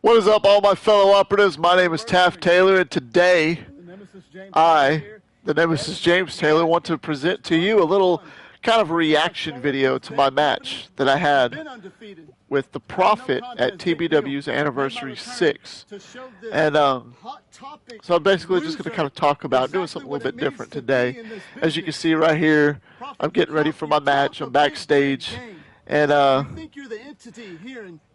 What is up, all my fellow operatives? My name is Taff Taylor, and today the Nemesis James Taylor, want to present to you a little kind of reaction video to my match that I had with the Prophet at TBW's Anniversary 6. And so I'm basically just going to kind of talk about doing something a little bit different today. As you can see right here, I'm getting ready for my match. I'm backstage. And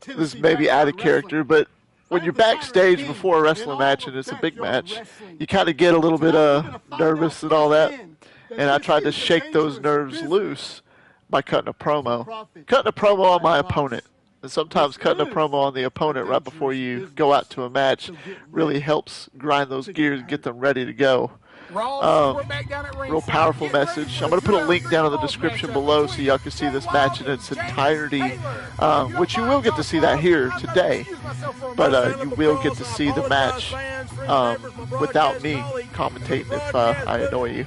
this may be out of character, but when you're backstage before a wrestling match and it's a big match, you kind of get a little bit nervous and all that. And I tried to shake those nerves loose by cutting a promo. Cutting a promo on my opponent. And sometimes cutting a promo on the opponent right before you go out to a match really helps grind those gears and get them ready to go. Real powerful message. I'm going to put a link down in the description below so y'all can see this match in its entirety, which you will get to see that here today, but you will get to see the match without me commentating if I annoy you.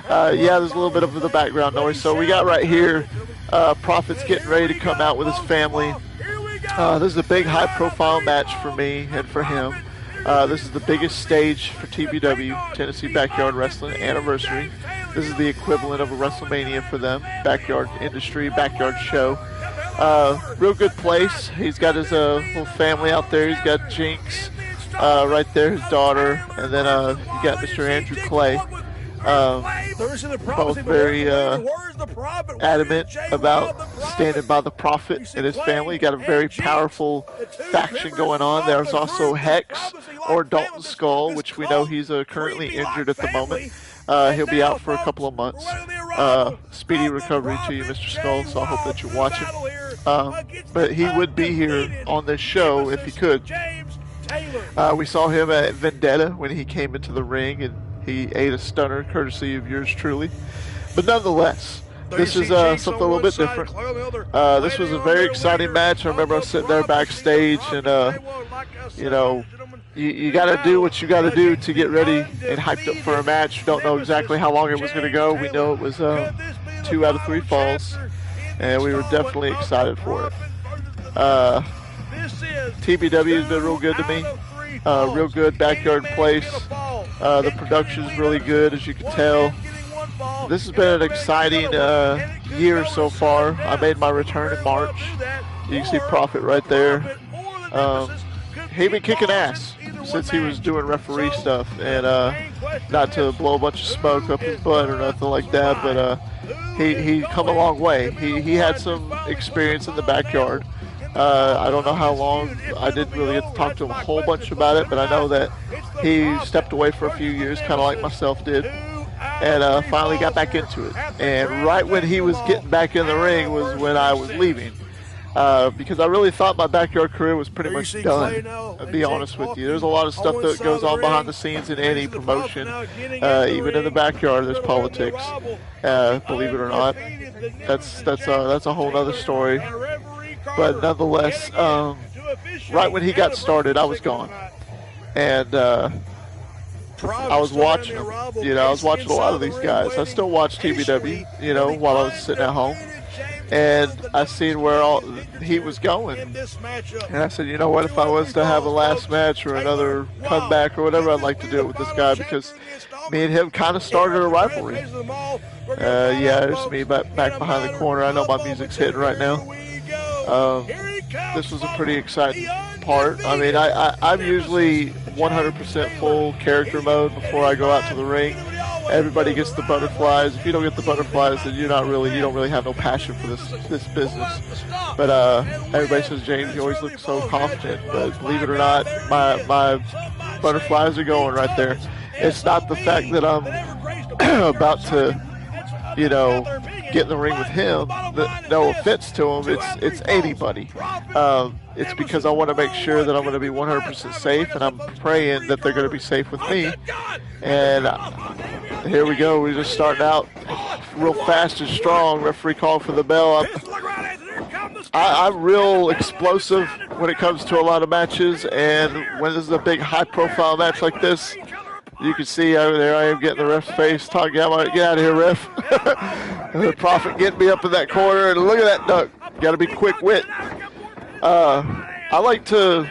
Yeah, there's a little bit of the background noise. So we got right here, Prophet's getting ready to come out with his family. This is a big high-profile match for me and for him. This is the biggest stage for TBW, Tennessee Backyard Wrestling Anniversary. This is the equivalent of a WrestleMania for them, backyard industry, backyard show. Real good place. He's got his little family out there. He's got Jinx right there, his daughter, and then you got Mr. Andrew Clay. Both very adamant about standing by the Prophet and his family. Got a very powerful faction going on. There's also Hex or Dalton Skull, which we know he's currently injured at the moment. He'll be out for a couple of months. Speedy recovery to you, Mr. Skull, so I hope that you're watching. But he would be here on this show if he could. We saw him at Vendetta when he came into the ring, and he ate a stunner courtesy of yours truly. But nonetheless, this is something a little bit different. This was a very exciting match. I remember I was sitting there backstage, and you know, you got to do what you got to do to get ready and hyped up for a match. Don't know exactly how long it was going to go. We know it was 2 out of 3 falls, and we were definitely excited for it. TBW has been real good to me. Real good backyard place. The production's really good, as you can tell. This has been an exciting year so far. I made my return in March. You can see Prophet right there. He's been kicking ass since he was doing referee stuff, and not to blow a bunch of smoke up his butt or nothing like that, but he come a long way. He had some experience in the backyard. I don't know how long. I didn't really get to talk to him a whole bunch about it, but I know that he stepped away for a few years, kind of like myself did, and finally got back into it. And right when he was getting back in the ring was when I was leaving, because I really thought my backyard career was pretty much done, to be honest with you. There's a lot of stuff that goes on behind the scenes in any promotion. Even in the backyard, there's politics. Believe it or not, that's a whole other story. But nonetheless, right when he got started, I was gone, and I was watching him. You know, I was watching a lot of these guys. I still watch TBW, you know, while I was sitting at home, and I seen where he was going. And I said, you know what? If I was to have a last match or another comeback or whatever, I'd like to do it with this guy, because me and him kind of started a rivalry. Yeah, there's me back behind the corner. I know my music's hitting right now. This was a pretty exciting part. I mean, I'm usually 100% full character mode before I go out to the ring. Everybody gets the butterflies. If you don't get the butterflies, then you don't really have no passion for this business. But everybody says, James, you always look so confident. But believe it or not, my butterflies are going right there. It's not the fact that I'm about to, you know, get in the ring with him. No offense to him, it's anybody. It's because I want to make sure that I'm going to be 100% safe, and I'm praying that they're going to be safe with me. And here we go. We're just starting out real fast and strong. Referee called for the bell. I'm real explosive when it comes to a lot of matches, and when this is a big high-profile match like this, you can see over there I am getting the ref's face, talking, get out of here, ref. The Prophet getting me up in that corner, and look at that duck. Got to be quick wit. I like to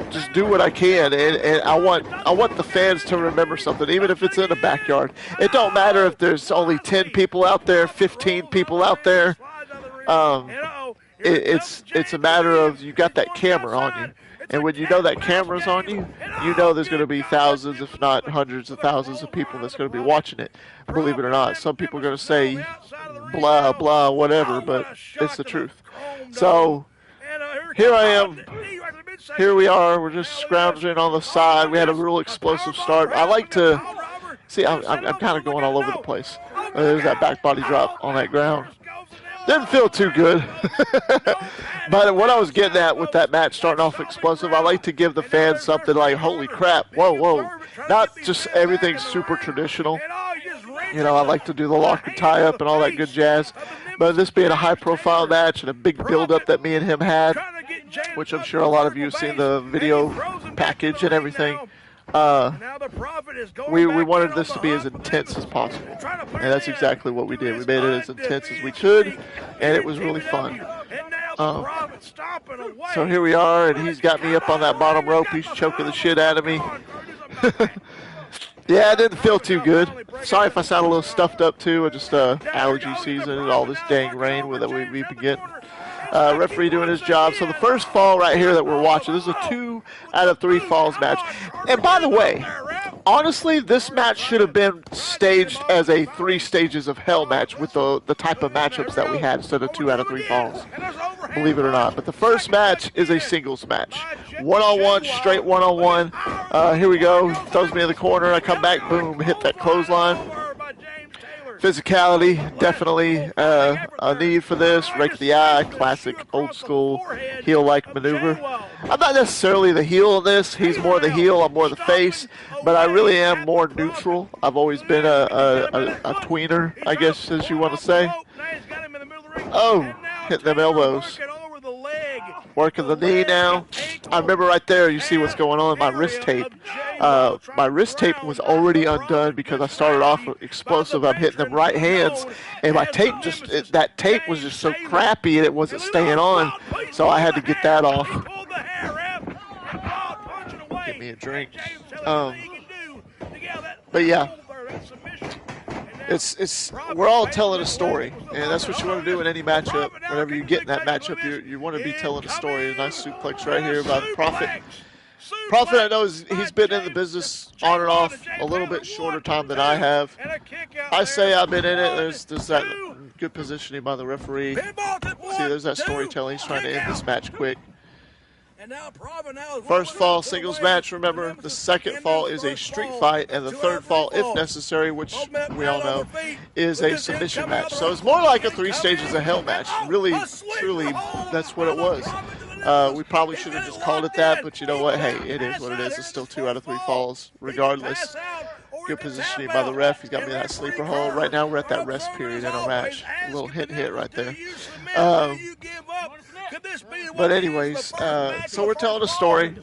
just do what I can, and I want the fans to remember something, even if it's in the backyard. It don't matter if there's only 10 people out there, 15 people out there. It's a matter of you got that camera on you. And when you know that camera's on you, you know there's going to be thousands, if not hundreds of thousands of people that's going to be watching it. Believe it or not, some people are going to say blah, blah, whatever, but it's the truth. So here I am. Here we are. We're just scrounging on the side. We had a real explosive start. I like to see, I'm kind of going all over the place. There's that back body drop on that ground. Didn't feel too good. But what I was getting at with that match starting off explosive, I like to give the fans something like, holy crap, whoa, whoa. Not just everything super traditional. You know, I like to do the lock and tie up and all that good jazz. But this being a high profile match and a big build up that me and him had, which I'm sure a lot of you have seen the video package and everything, we wanted this to be as intense as possible, and that's exactly what we did. We made it as intense as we could, and it was really fun. So here we are, and he's got me up on that bottom rope. He's choking the shit out of me. Yeah, it didn't feel too good. Sorry if I sound a little stuffed up too. It's just allergy season and all this dang rain that we've been getting. Referee doing his job. So the first fall right here that we're watching, this is a 2 out of 3 falls match. And by the way, honestly, this match should have been staged as a 3 stages of hell match with the type of matchups that we had instead of 2 out of 3 falls. Believe it or not. But the first match is a singles match. One-on-one, straight one-on-one. Here we go. Throws me in the corner. I come back, boom, hit that clothesline. Physicality, definitely a need for this. Rake the eye, classic old school heel-like maneuver. I'm not necessarily the heel in this. He's more the heel, I'm more the face. But I really am more neutral. I've always been a tweener, I guess, as you want to say. Oh, hitting them elbows. Working the knee now. I remember right there, you see what's going on in my wrist tape. My wrist tape was already undone because I started off explosive. I'm hitting them right hands, and my tape that tape was just so crappy and it wasn't staying on, so I had to get that off. Get me a drink. But yeah. We're all telling a story, and that's what you want to do in any matchup. Whenever you get in that matchup, you want to be telling a story. A nice suplex right here by the Prophet. Prophet, I know he's been in the business on and off a little bit shorter time than I have. I say I've been in it. There's that good positioning by the referee. See, there's that storytelling. He's trying to end this match quick. First fall singles match, remember, the second fall is a street fight, and the third fall, if necessary, which we all know, is a submission match. So it's more like a 3 stages of hell match. Really, truly, that's what it was. We probably should have just called it that, but you know what? Hey, it is what it is. It's still 2 out of 3 falls, regardless. Good positioning by the ref. He's got me in that sleeper hold. Right now, we're at that rest period in our match. A little hit right there. But anyways, so we're telling a story.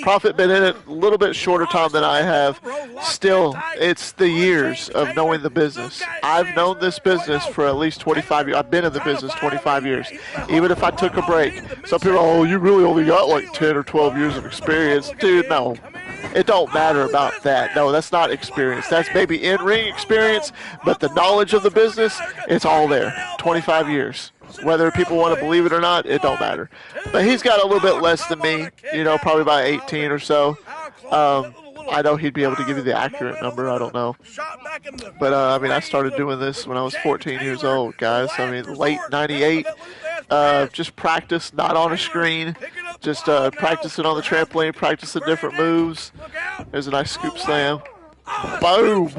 Prophet been in it a little bit shorter time than I have. Still, it's the years of knowing the business. I've known this business for at least 25 years. I've been in the business 25 years. Even if I took a break. Some people, oh, you really only got like 10 or 12 years of experience. Dude, no. It don't matter about that. No, that's not experience. That's maybe in-ring experience, but the knowledge of the business, it's all there. 25 years. Whether people want to believe it or not, it don't matter. But he's got a little bit less than me, you know, probably about 18 or so. I know he'd be able to give you the accurate number. I don't know. But, I mean, I started doing this when I was 14 years old, guys. I mean, late 98. Just practice, not on a screen. Just practicing on the trampoline, practicing different moves. There's a nice scoop slam. Boom!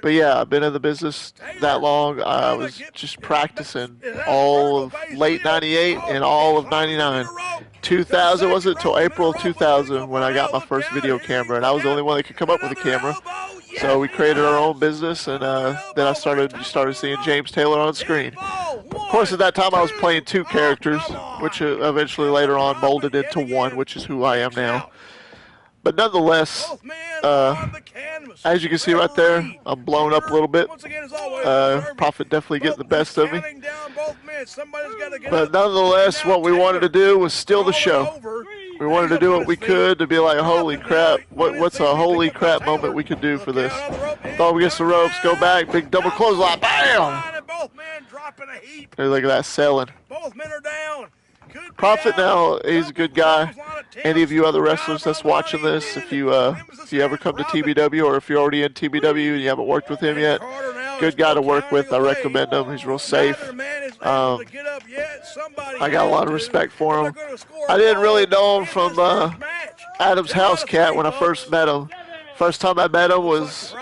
But yeah, I've been in the business that long. I was just practicing all of late 98 and all of 99. 2000, wasn't until April of 2000 when I got my first video camera, and I was the only one that could come up with a camera. So we created our own business, and then I started seeing James Taylor on screen. Of course, at that time I was playing 2 characters, which eventually later on molded into 1, which is who I am now. But nonetheless, As you can see right there, I'm blown up a little bit. Prophet definitely getting the best of me. But nonetheless, what we wanted to do was steal the show. We wanted to do what we could to be like, holy crap, what's a holy crap moment we could do for this? Thought we get the ropes, go back, big double clothesline, bam! Hey, look at that selling. Both men are down. Prophet now, he's a good guy. Any of you other wrestlers that's watching this, if you ever come to TBW or if you're already in TBW and you haven't worked with him yet, good guy to work with. I recommend him. He's real safe. I got a lot of respect for him. I didn't really know him from Adam's House Cat when I first met him. First time I met him was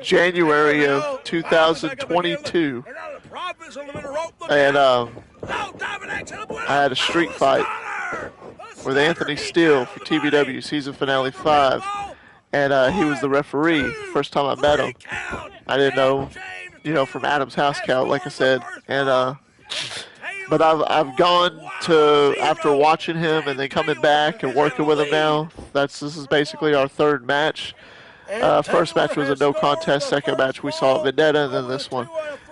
January of 2022. And I had a street fight with Anthony Steele for TBW Season Finale 5. And he was the referee first time I met him. I didn't know, from Adam's House Cat, like I said. And but I've gone to, after watching him and then coming back and working with him now, this is basically our third match. First match was a no contest, second match we saw at Vendetta, and then this one.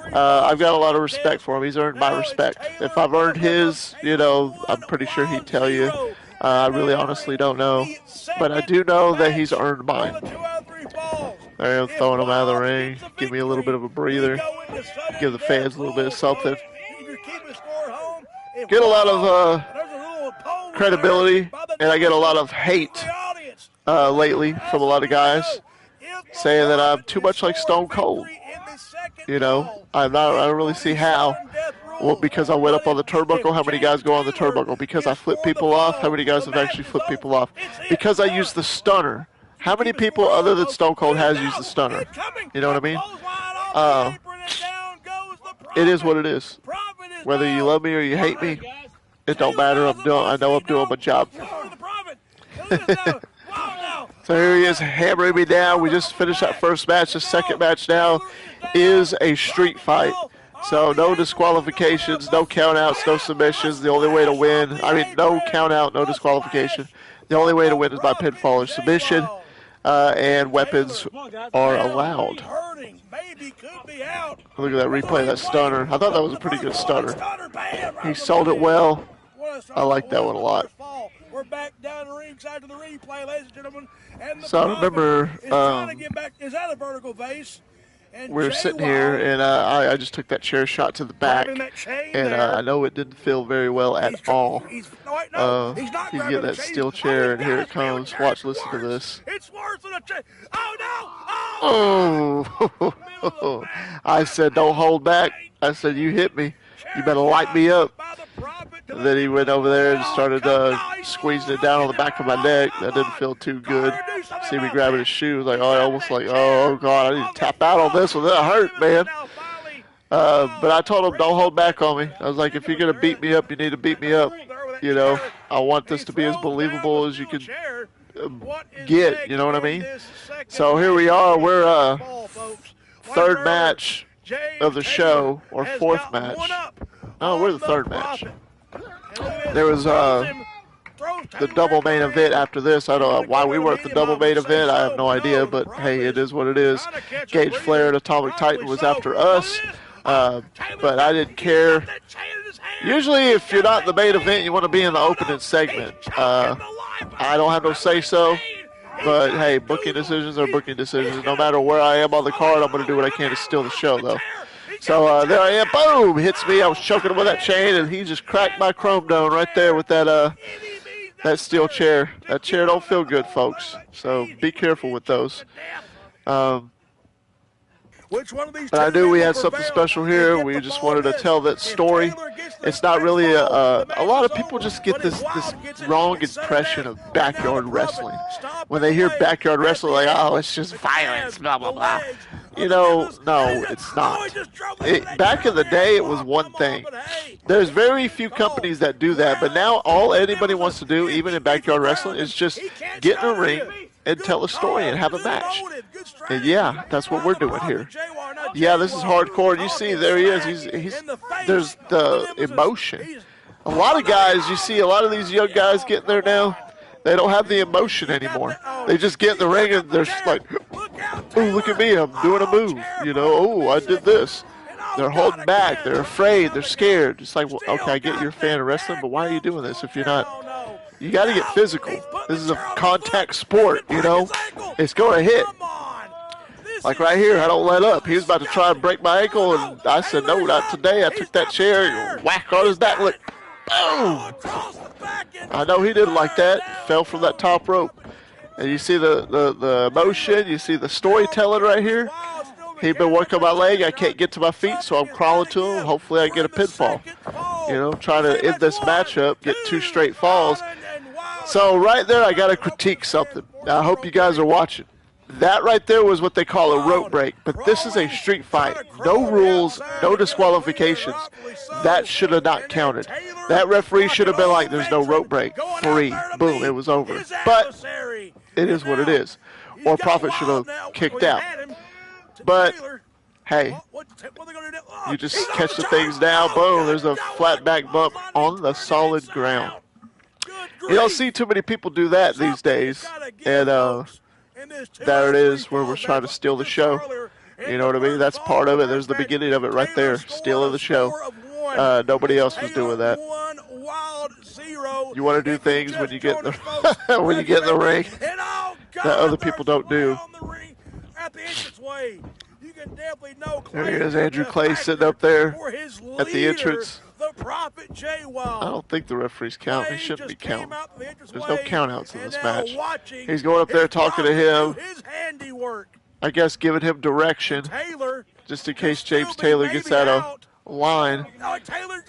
I've got a lot of respect for him. He's earned my respect. If I've earned his, I'm pretty sure he'd tell you. I really honestly don't know. But I do know that he's earned mine. There I am, throwing him out of the ring. Give me a little bit of a breather. Give the fans a little bit of something. Get a lot of credibility, and I get a lot of hate lately from a lot of guys saying that I'm too much like Stone Cold. I don't really see how. Well, because I went up on the turnbuckle, how many guys go on the turnbuckle? Because I flip people off, how many guys have actually flipped people off? Because I use the stunner. How many people other than Stone Cold has used the stunner? You know what I mean? It is what it is. Whether you love me or you hate me, it don't matter. I know I'm doing my job. So here he is hammering me down. We just finished that first match. The second match now is a street fight. So no disqualifications, no countouts, no submissions. The only way to win, no countout, no disqualification. The only way to win is by pinfall or submission, and weapons are allowed. Look at that replay of that stunner. I thought that was a pretty good stunner. He sold it well. I like that one a lot. We're back down the ringside to the replay, ladies and gentlemen. So I remember is that a vertical vase? We were sitting here, and I just took that chair shot to the back, and I know it didn't feel very well at all. He's getting that steel chair, and here it comes. Watch, listen to this. It's worse than a chair. Oh, no! Oh! I said, don't hold back. I said, you hit me. You better light me up. And then he went over there and started squeezing it down on the back of my neck. That didn't feel too good. See me grabbing his shoes, like, oh God, I need to tap out on this one. That hurt, man. But I told him, don't hold back on me. I was like, if you're gonna beat me up, you need to beat me up. I want this to be as believable as you can get. You know what I mean? So here we are. We're third match of the show, or fourth match. No, we're the third match. There was the double main event after this. I don't know why we weren't the double main event. I have no idea, but hey, it is what it is. Gage Flair and Atomic Titan was after us, but I didn't care. Usually, if you're not in the main event, you want to be in the opening segment. I don't have no say-so, but hey, booking decisions are booking decisions. No matter where I am on the card, I'm going to do what I can to steal the show, though. So there I am, boom, hits me. I was choking him with that chain, and he just cracked my chrome dome right there with that steel chair. That chair don't feel good, folks. So be careful with those. But I knew we had something special here. We just wanted to tell that story. It's not really a lot of people just get this wrong impression of backyard wrestling. When they hear backyard wrestling, like, oh, it's just violence, blah, blah, blah. No, it's not. Back in the day, it was one thing. There's very few companies that do that, but now all anybody wants to do, even in backyard wrestling, is just get in a ring and tell a story and have a match. And yeah, that's what we're doing here. Yeah, this is hardcore. You see, there he is. There's the emotion. A lot of guys, you see a lot of these young guys getting there now, They don't have the emotion anymore. They just get in the ring and they're just like, oh, look at me, I'm doing a move. You know, oh, I did this. They're holding back. They're afraid. They're scared. It's like, well, okay, I get you're a fan of wrestling, but why are you doing this if you're not? You got to get physical. This is a contact sport, you know. It's going to hit. Like right here, I don't let up. He was about to try and break my ankle, and I said, no, not today. I took that chair, whack on his back, look, boom. I know he didn't like that. Fell from that top rope. And you see the emotion. You see the storytelling right here. He'd been working my leg. I can't get to my feet, so I'm crawling to him. Hopefully I get a pinfall. You know, trying to end this matchup, get 2 straight falls. So right there, I got to critique something. Now, I hope you guys are watching. That right there was what they call a rope break, but this is a street fight. No rules, no disqualifications. That should have not counted. That referee should have been like, there's no rope break. Free. Boom, it was over. But it is what it is. Or Prophet should have kicked out. But, hey, you just catch the things down. Boom, there's a flat back bump on the solid ground. You don't see too many people do that these days. And, there it is where we're trying to steal the show. You know what I mean? That's part of it. There's the beginning of it right there. Stealing the show. Nobody else was doing that. You want to do things when you get in the when you get in the ring that other people don't do. There he is, Andrew Clay sitting up there at the entrance. I don't think the referee's counting. He shouldn't be counting. There's no countouts in this match. He's going up there talking to him. I guess giving him direction just in case James Taylor gets out of line.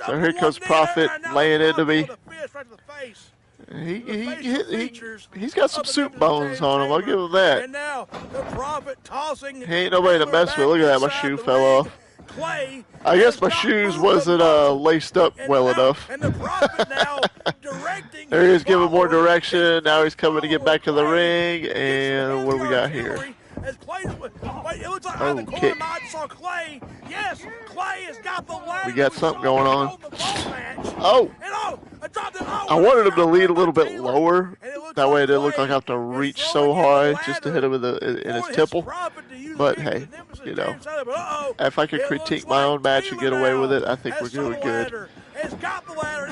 So here comes Prophet laying into me. He's got some soup bones on him. I'll give him that. He ain't nobody to mess with. Look at that. My shoe fell off. I guess my shoes wasn't laced up well enough. There he is giving more direction. Now he's coming to get back in the ring. And what do we got here? Oh, kick. We got something going on. Oh! I wanted him to lead a little bit lower. That way it didn't look like I have to reach so hard just to hit him in his temple. But hey, you know, if I could critique my own match and get away with it, I think we're doing good.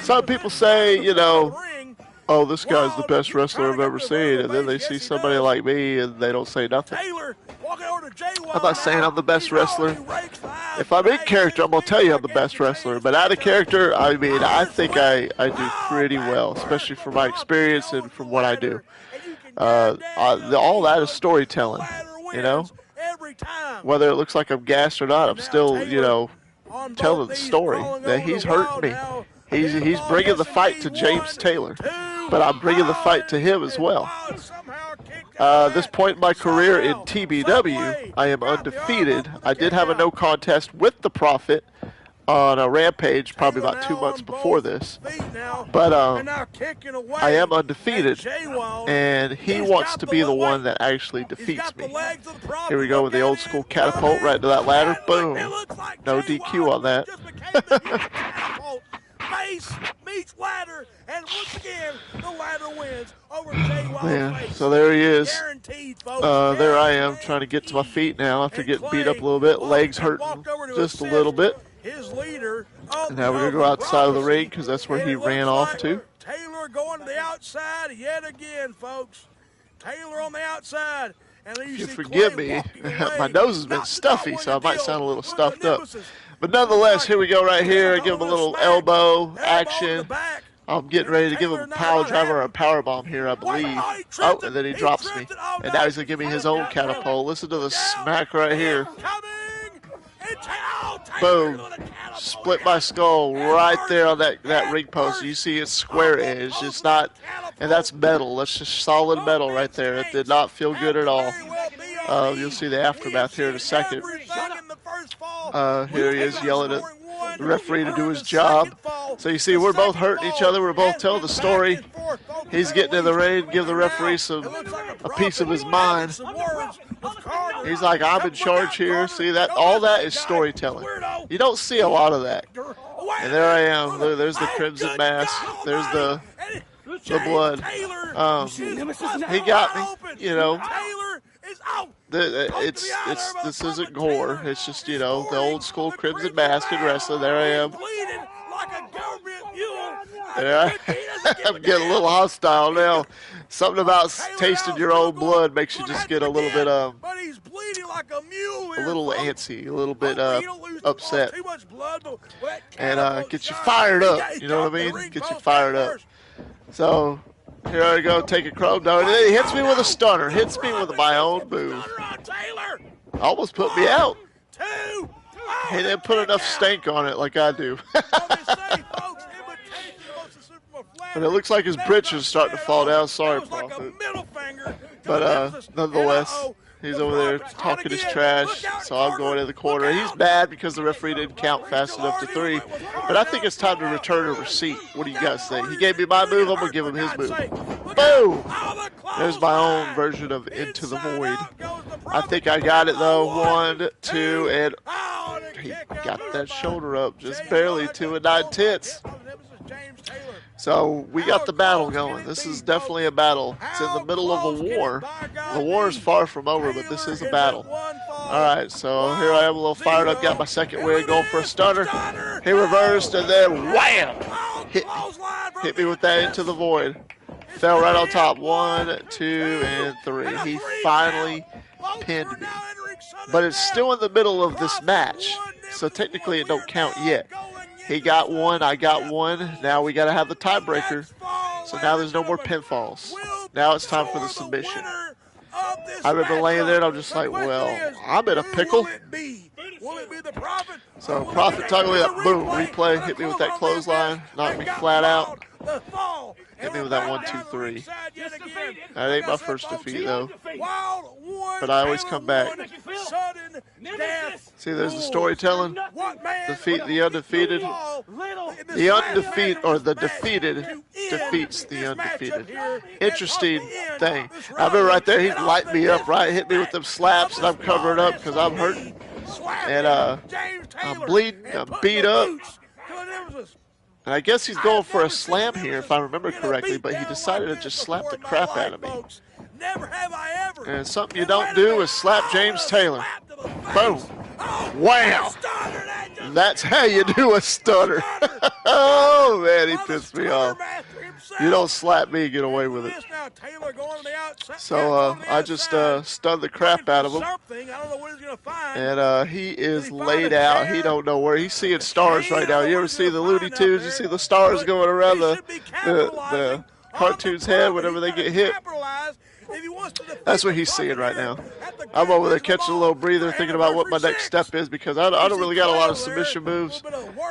Some people say, you know, oh, this guy's the best wrestler I've ever seen, and then they see somebody like me and they don't say nothing. I'm not saying I'm the best wrestler. If I'm in character, I'm going to tell you I'm the best wrestler. But out of character, I mean, I think I do pretty well, especially from my experience and from what I do. All that is storytelling, you know? Whether it looks like I'm gassed or not, I'm still, you know, telling the story that he's hurting me. He's bringing the fight to James Taylor, but I'm bringing the fight to him as well. This point in my career in TBW, I am undefeated. I did have a no contest with the Prophet on a Rampage probably about 2 months before this. But I am undefeated, and he wants to be the one that actually defeats me. Here we go with the old school catapult right to that ladder. Boom. No DQ on that. Face meets ladder, and once again, the ladder wins over Jay Wild's face. So there he is. There I am trying to get to my feet now after getting beat up a little bit. Legs hurting just a little bit. And now we're going to go outside of the ring because that's where he ran off to. Taylor going to the outside yet again, folks. Taylor on the outside. If you forgive me, my nose has been stuffy, so I might sound a little stuffed up. But nonetheless, here we go right here. I give him a little elbow action. I'm getting ready to give him a power driver or a power bomb here, I believe. Oh, and then he drops me. And now he's going to give me his own catapult. Listen to the smack right here. Boom. Split my skull right there on that ring post. You see it's square edge. It's not, and that's metal. That's just solid metal right there. It did not feel good at all. You'll see the aftermath here in a second. Here he is yelling at the referee to do his job. So you see we're both hurting each other. We're both telling the story. He's getting in the ring, give the referee a piece of his mind. He's like, I'm in charge here. See that? All that is storytelling. You don't see a lot of that. And there I am. There's the crimson mask. There's the blood. He got me, you know. Taylor is out. This isn't gore. It's just, you know, the old school Crimson Mask and wrestling. There I am. Bleeding like a government mule. Yeah, I'm getting a little hostile now. Something about tasting your own blood makes you just get a little bit but he's bleeding like a mule. a little antsy, a little bit upset, Too much blood, and get you fired up. You know what I mean? Get you fired up. So here I go, take a chrome dart, and then he hits me with a stunner. Hits me with my own move. Almost put me out. He didn't put enough stank on it like I do. And it looks like his britches is starting to fall down. Sorry, Prophet. But nonetheless, he's over there talking his trash, so I'm going in the corner. He's mad because the referee didn't count fast enough to 3. But I think it's time to return a receipt. What do you guys think? He gave me my move, I'm going to give him his move. Boom! There's my own version of Into the Void. I think I got it, though. 1, 2, and he got that shoulder up just barely, 2 9/10. So we got the battle going. This is definitely a battle. It's in the middle of a war. The war is far from over, but this is a battle. All right, so here I am, a little fired up. Got my second win, going for a stunner. He reversed, and then wham! Hit me with that Into the Void. Fell right on top. 1, 2, and 3. He finally pinned me. But it's still in the middle of this match, so technically it don't count yet. He got 1, I got 1. Now we got to have the tiebreaker. So now there's no more pinfalls. Now it's time for the submission. I remember laying there and I'm just like, well, I'm in a pickle. So Prophet toggled me up, boom, replay, hit me with that clothesline, knocked me flat out. Hit me with that 1, 2, 3. That ain't my first defeat though. But I always come back. See, there's the storytelling. Defeat the undefeated. The undefeated, or the defeated, defeats the undefeated. Interesting thing. I remember right there, he light me up, right? Hit me with them slaps, and I'm covering up because I'm hurting. And I'm bleeding, I'm beat up. And I guess he's going for a slam here, if I remember correctly, but he decided to just slap the crap out of me. And something you don't do is slap James Taylor. Boom. Wow. That's how you do a stunner. Oh, man, he pissed me off. You don't slap me, get away with it. So I just stunned the crap out of him. And he is laid out. He don't know where. He's seeing stars right now. You ever see the Looney Tunes? You see the stars going around the cartoon's head whenever they get hit? That's what he's seeing right now. I'm over there catching a little breather, thinking about what my next step is, because I don't really got a lot of submission moves,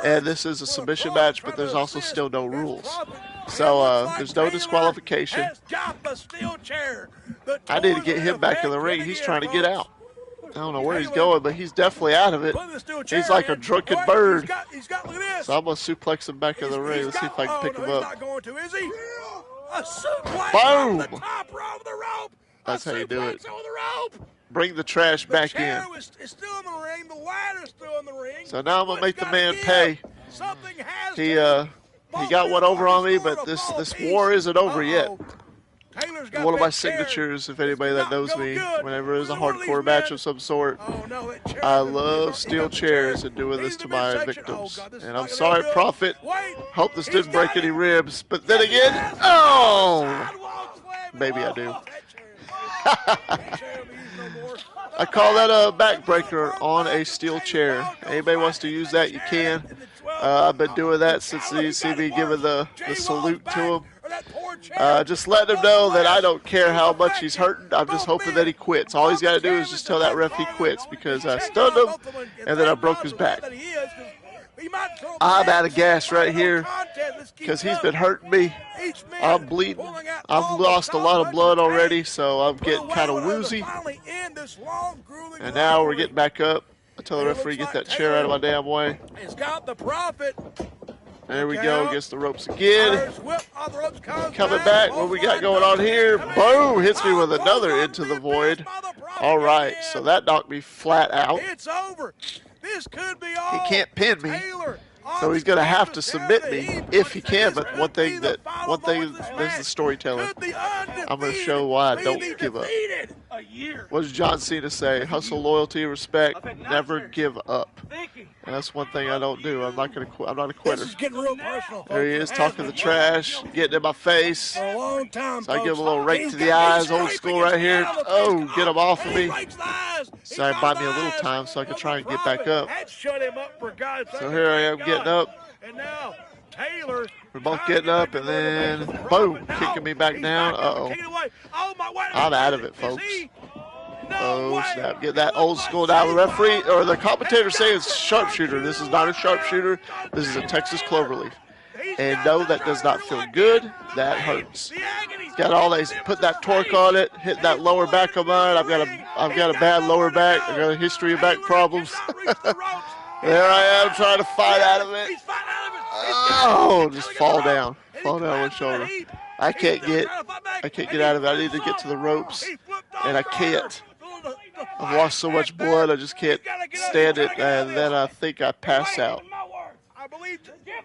and this is a submission match, but there's also still no rules. So there's no disqualification. I need to get him back in the ring. He's trying to get out. I don't know where he's going, but he's definitely out of it. He's like a drunken bird. So I'm going to suplex him back in the ring. Let's see if I can pick him up. Boom! That's how you do it. Bring the trash back in. So now I'm going to make the man pay. He got one over on me, but this war isn't over yet. One of my signatures, if anybody that knows me, whenever there's a hardcore match of some sort, I love steel chairs and doing this to my victims. And I'm sorry, Prophet. Hope this didn't break any ribs. But then again, oh! Maybe I do. I call that a backbreaker on a steel chair. Anybody wants to use that, you can. I've been doing that since you see me giving the salute to him. Just letting him know that I don't care how much he's hurting. I'm just hoping that he quits. All he's got to do is just tell that ref he quits, because I stunned him and then I broke his back. I'm out of gas right here because he's been hurting me. I'm bleeding. I've lost a lot of blood already, so I'm getting kind of woozy. And now we're getting back up. I tell the referee, get that chair out of my damn way. There we go, against the ropes again. Coming back, what we got going on here? Boom, hits me with another Into the Void. All right, so that knocked me flat out. It's over. This could be He all. can't pin me. So he's going to have to submit me if he can. But one thing, this is the storytelling. I'm going to show why I don't give up. What does John Cena say? Hustle, loyalty, respect, never give up. And that's one thing I don't do. I'm not going to quit. I'm not a quitter. This is getting real personal. There he is, talking the trash, getting in my face. For a long time, So I give him a little rake to the eyes, old school right here. Oh, get him off of me. So I buy me a little time so I can try and get back up. So here I am getting up. And now Taylor. We're both getting up, and then boom, kicking me back down. Uh-oh. I'm out of it, folks. Oh, snap. Get that old school now. The referee, or the commentator saying it's sharpshooter. This is not a sharpshooter. This is a Texas cloverleaf. And no, that does not feel good. That hurts. Got all these, put that torque on it, hit that lower back of mine. I've got a bad lower back. I've got a history of back problems. There I am trying to fight out of it. Oh, just fall down my shoulder. I can't get out of it. I need to get to the ropes, and I can't. I've lost so much blood, I just can't stand it, and then I think I pass out.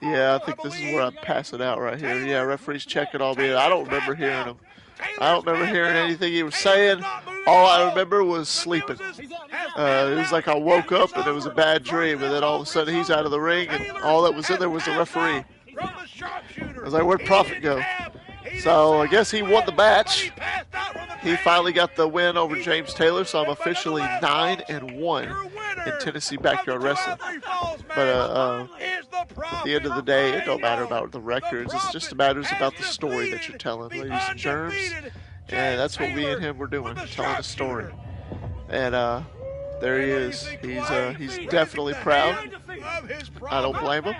Yeah, I think this is where I'm passing out right here. Yeah, referee's checking on me. I don't remember hearing him. I don't remember hearing anything he was saying. All I remember was sleeping. It was like I woke up and it was a bad dream, and then all of a sudden he's out of the ring, and all that was in there was the referee. I was like, where'd Prophet go? So I guess he won the match. He finally got the win over James Taylor, so I'm officially 9-1 in Tennessee Backyard Wrestling. But at the end of the day, it don't matter about the records. It just matters about the story that you're telling, ladies and germs. And that's what we and him were doing, telling a story. And there he is. He's definitely proud. I don't blame him.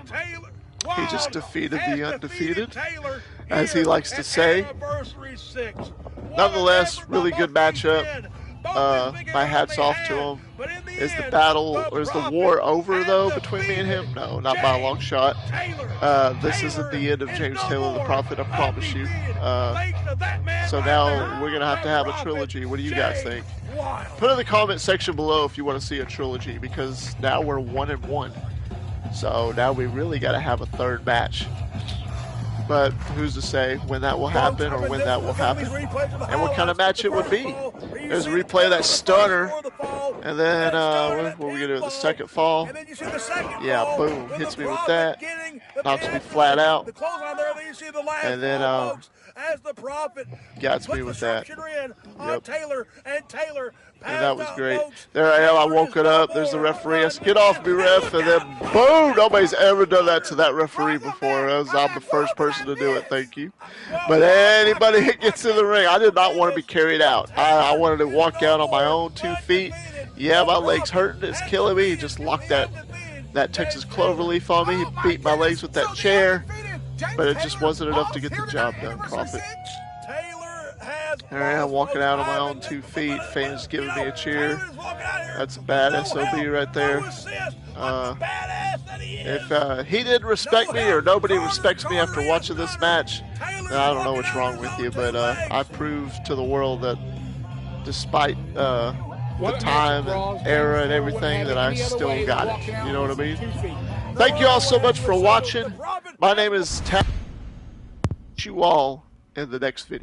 He just defeated the undefeated, as he likes to say. Nonetheless, really good matchup. My hat's off to him. Is the battle, or is the war over, though, between me and him? No, not by a long shot. This isn't the end of James Taylor the Prophet, I promise you. So now we're going to have a trilogy. What do you guys think? Put in the comment section below if you want to see a trilogy, because now we're 1-1. So now we really got to have a third match. But who's to say when that will happen or when that will happen and what kind of match it would be. There's a replay of that stunner, and then what are we going to do with the second fall? Yeah, boom, hits me with that, knocks me flat out, and then gets me with that. Yep. And that was great. There I am. I woke it up. There's the referee. I said, get off me, ref. And then, boom. Nobody's ever done that to that referee before. I'm the first person to do it. Thank you. But anybody that gets in the ring, I did not want to be carried out. I wanted to walk out on my own 2 feet. Yeah, my leg's hurting. It's killing me. He just locked that Texas cloverleaf on me. He beat my legs with that chair. But it just wasn't enough to get the job done, Prophet. There I am walking out on my own 2 feet. Fans giving me a cheer. That's a bad SOB right there. If he didn't respect me or nobody respects me after watching this match, then I don't know what's wrong with you. But I proved to the world that despite the time and era and everything, that I still got it. You know what I mean? Thank you all so much for watching. My name is Taff. See you all in the next video.